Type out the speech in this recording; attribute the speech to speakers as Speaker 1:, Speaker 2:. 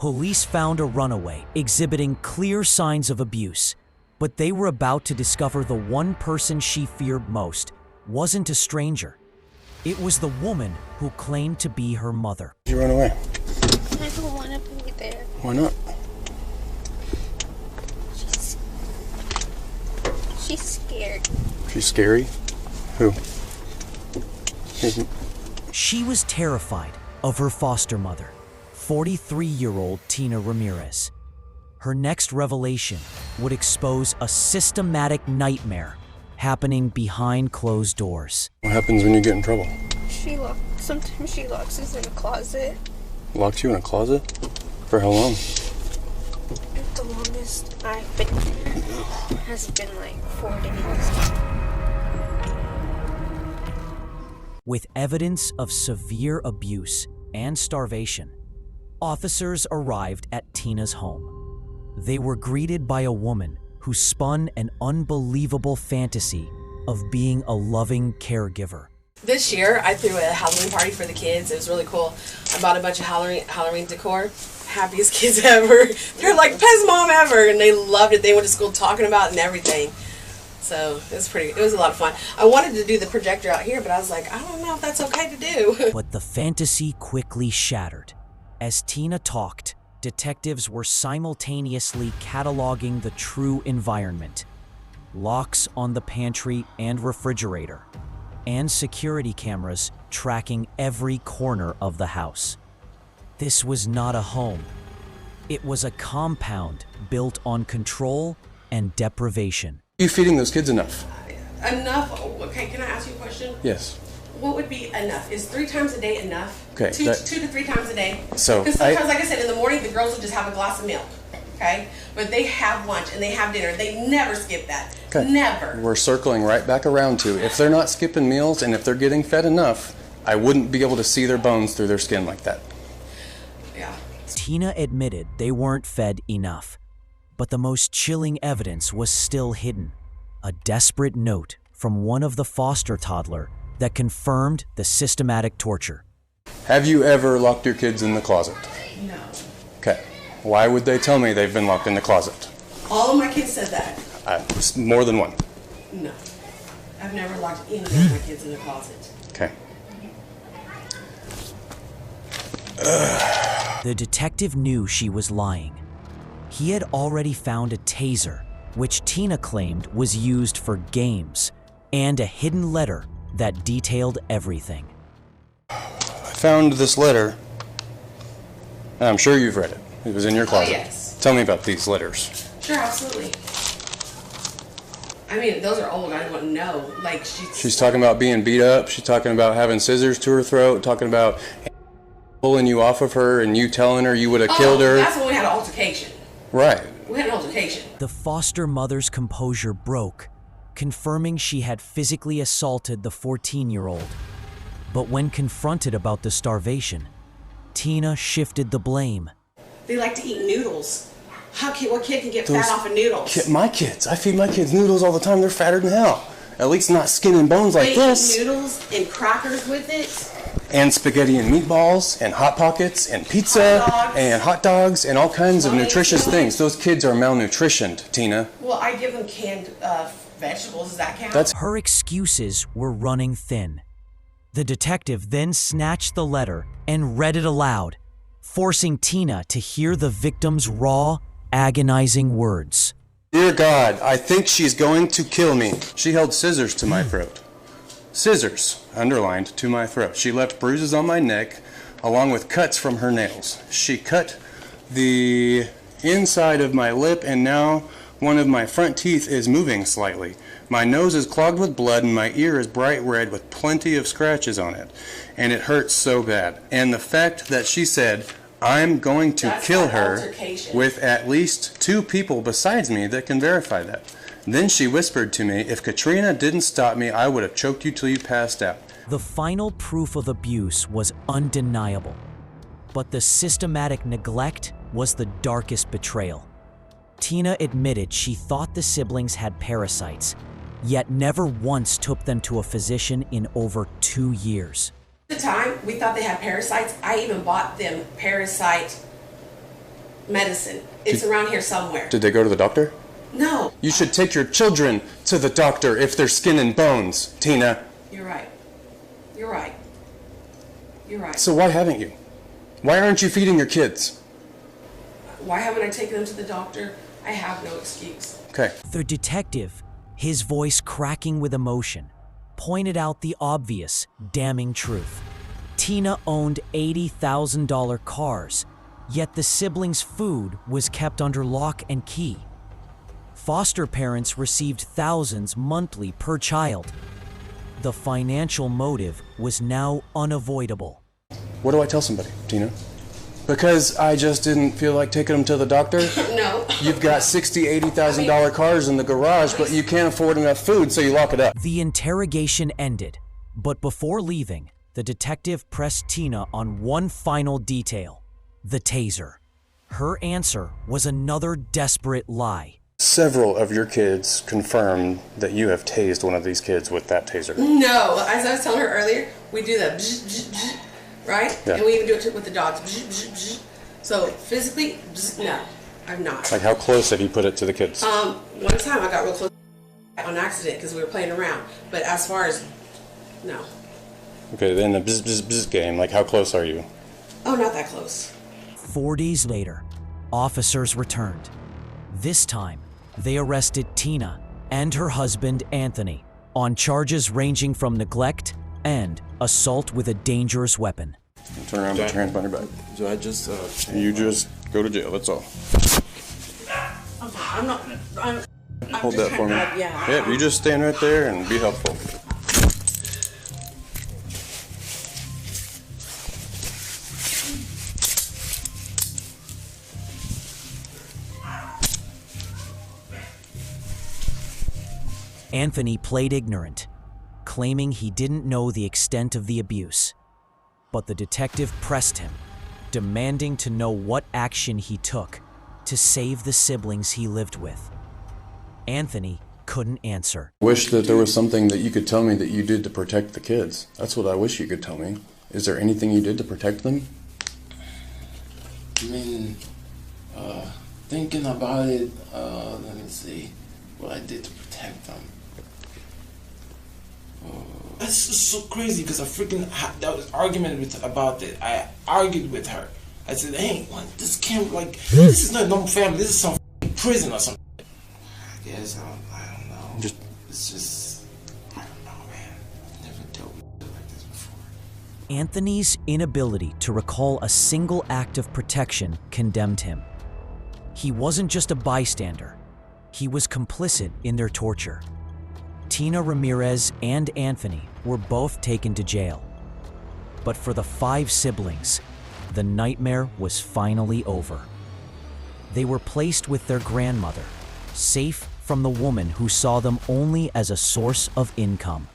Speaker 1: Police found a runaway exhibiting clear signs of abuse, but they were about to discover the one person she feared most wasn't a stranger. It was the woman who claimed to be her mother.
Speaker 2: You run away.
Speaker 3: I don't want to be there.
Speaker 2: Why not?
Speaker 3: She's scared.
Speaker 2: She's scary? Who?
Speaker 1: She was terrified of her foster mother, 43-year-old Tina Ramirez. Her next revelation would expose a systematic nightmare happening behind closed doors.
Speaker 2: What happens when you get in trouble?
Speaker 3: Sometimes she locks us in a closet.
Speaker 2: Locks you in a closet? For how long?
Speaker 3: The longest I've been here has been like 4 days.
Speaker 1: With evidence of severe abuse and starvation, officers arrived at Tina's home. They were greeted by a woman who spun an unbelievable fantasy of being a loving caregiver.
Speaker 4: This year, I threw a Halloween party for the kids. It was really cool. I bought a bunch of Halloween decor. Happiest kids ever. They're like, best mom ever. And they loved it. They went to school talking about it and everything. So it was a lot of fun. I wanted to do the projector out here, but I was like, I don't know if that's okay to do.
Speaker 1: But the fantasy quickly shattered. As Tina talked, detectives were simultaneously cataloging the true environment. Locks on the pantry and refrigerator, and security cameras tracking every corner of the house. This was not a home. It was a compound built on control and deprivation.
Speaker 2: Are you feeding those kids enough?
Speaker 4: Enough? Okay, can I ask you a question?
Speaker 2: Yes.
Speaker 4: What would be enough? Is 3 times a day enough?
Speaker 2: Okay.
Speaker 4: 2 to 3 times a day?
Speaker 2: So,
Speaker 4: because sometimes, like I said, in the morning, the girls will just have a glass of milk. Okay? But they have lunch and they have dinner. They never skip that.
Speaker 2: Okay.
Speaker 4: Never.
Speaker 2: We're circling right back around to, if they're not skipping meals and if they're getting fed enough, I wouldn't be able to see their bones through their skin like that.
Speaker 4: Yeah.
Speaker 1: Tina admitted they weren't fed enough, but the most chilling evidence was still hidden. A desperate note from one of the foster toddler that confirmed the systematic torture.
Speaker 2: Have you ever locked your kids in the closet?
Speaker 4: No.
Speaker 2: Okay. Why would they tell me they've been locked in the closet?
Speaker 4: All of my kids said that.
Speaker 2: More than one.
Speaker 4: No. I've never locked any of my kids in the closet.
Speaker 2: Okay.
Speaker 1: The detective knew she was lying. He had already found a taser, which Tina claimed was used for games, and a hidden letter that detailed everything.
Speaker 2: I found this letter, and I'm sure you've read it. It was in your closet.
Speaker 4: Oh, yes.
Speaker 2: Tell me about these letters.
Speaker 4: Sure, absolutely. I mean, those are old. I wouldn't know. Like,
Speaker 2: She's talking about being beat up. She's talking about having scissors to her throat, talking about pulling you off of her and you telling her you would have killed her.
Speaker 4: That's when we had an altercation.
Speaker 2: Right.
Speaker 4: We had an altercation.
Speaker 1: The foster mother's composure broke, confirming she had physically assaulted the 14-year-old. But when confronted about the starvation, Tina shifted the blame.
Speaker 4: They like to eat noodles. What kid can get fat off of noodles?
Speaker 2: My kids. I feed my kids noodles all the time. They're fatter than hell. At least not skin and bones like this.
Speaker 4: They eat noodles and crackers with it.
Speaker 2: And spaghetti and meatballs and Hot Pockets and pizza and hot dogs and all kinds of nutritious things. Those kids are malnutritioned, Tina.
Speaker 4: Well, I give them canned vegetables. Does that count?
Speaker 1: Her excuses were running thin. The detective then snatched the letter and read it aloud, forcing Tina to hear the victim's raw, agonizing words.
Speaker 2: Dear God, I think she's going to kill me. She held scissors to my throat. Scissors, underlined, to my throat. She left bruises on my neck, along with cuts from her nails. She cut the inside of my lip, and now one of my front teeth is moving slightly. My nose is clogged with blood, and my ear is bright red with plenty of scratches on it. And it hurts so bad. And the fact that she said, I'm going to kill her with at least 2 people besides me that can verify that. Then she whispered to me, if Katrina didn't stop me, I would have choked you till you passed out.
Speaker 1: The final proof of abuse was undeniable, but the systematic neglect was the darkest betrayal. Tina admitted she thought the siblings had parasites, yet never once took them to a physician in over 2 years.
Speaker 4: At the time, we thought they had parasites. I even bought them parasite medicine. It's around here somewhere.
Speaker 2: Did they go to the doctor?
Speaker 4: No.
Speaker 2: You should take your children to the doctor if they're skin and bones, Tina.
Speaker 4: You're right. You're right. You're right.
Speaker 2: So why haven't you? Why aren't you feeding your kids?
Speaker 4: Why haven't I taken them to the doctor? I have no excuse.
Speaker 2: Okay.
Speaker 1: The detective, his voice cracking with emotion, pointed out the obvious, damning truth. Tina owned $80,000 cars, yet the siblings' food was kept under lock and key. Foster parents received thousands monthly per child. The financial motive was now unavoidable.
Speaker 2: What do I tell somebody, Tina? Because I just didn't feel like taking them to the doctor?
Speaker 4: No.
Speaker 2: You've got $60,000, $80,000 cars in the garage, but you can't afford enough food, so you lock it up.
Speaker 1: The interrogation ended, but before leaving, the detective pressed Tina on one final detail: the taser. Her answer was another desperate lie.
Speaker 2: Several of your kids confirmed that you have tased one of these kids with that taser.
Speaker 4: No. As I was telling her earlier, we do that, right?
Speaker 2: Yeah.
Speaker 4: And we even do it with the dogs. So physically, no, I'm not.
Speaker 2: Like, how close have you put it to the kids?
Speaker 4: One time I got real close on accident because we were playing around. But as far as, no.
Speaker 2: Okay, then the bzz game, like, how close are you?
Speaker 4: Oh, not that close.
Speaker 1: 4 days later, officers returned. This time, they arrested Tina and her husband, Anthony, on charges ranging from neglect and assault with a dangerous weapon.
Speaker 2: Turn around, put your hands behind your back.
Speaker 5: Do I just,
Speaker 2: You just go to jail, that's all.
Speaker 4: I'm not. I'm
Speaker 2: Hold
Speaker 4: just
Speaker 2: that for me.
Speaker 4: trying to- yeah.
Speaker 2: Yep, you just stand right there and be helpful.
Speaker 1: Anthony played ignorant, claiming he didn't know the extent of the abuse. But the detective pressed him, demanding to know what action he took to save the siblings he lived with. Anthony couldn't answer.
Speaker 2: Wish that there was something that you could tell me that you did to protect the kids. That's what I wish you could tell me. Is there anything you did to protect them?
Speaker 5: I mean, thinking about it, let me see what I did to protect them. That's just so crazy because I freaking that was argument about it. I argued with her. I said, "Hey, this can't this is not a normal family. This is some prison or something." I guess I don't know. It's just I don't know, man. I never dealt with it like this before.
Speaker 1: Anthony's inability to recall a single act of protection condemned him. He wasn't just a bystander. He was complicit in their torture. Tina Ramirez and Anthony were both taken to jail. But for the 5 siblings, the nightmare was finally over. They were placed with their grandmother, safe from the woman who saw them only as a source of income.